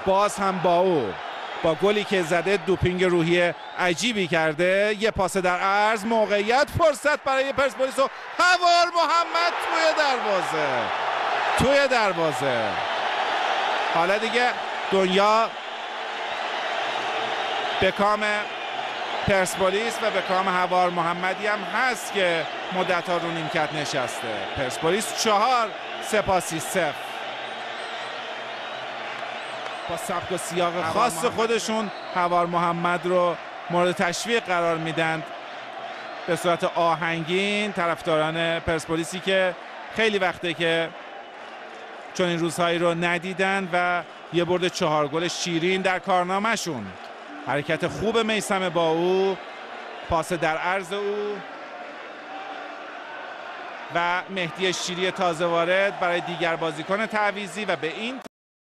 باز هم با او با گلی که زده دوپینگ روحی عجیبی کرده. یه پاس در عرض، موقعیت، فرصت برای پرسپولیس و حوار محمد توی دروازه. حالا دیگه دنیا به کام پرسپولیس و به کام حوار محمدی هم هست که مدت‌ها رو نیمکت نشسته. پرسپولیس 4 سپاسی 0. با سبک و سیاق خاص خودشون حوار محمد رو مورد تشویق قرار میدن به صورت آهنگین. طرفداران پرسپولیسی که خیلی وقته که چون این روزهایی رو ندیدن و یه برد 4 گل شیرین در کارنامه‌شون. حرکت خوب میثم با او، پاس در عرض او و مهدی شیری تازه وارد برای دیگر بازیکن تعویضی و به این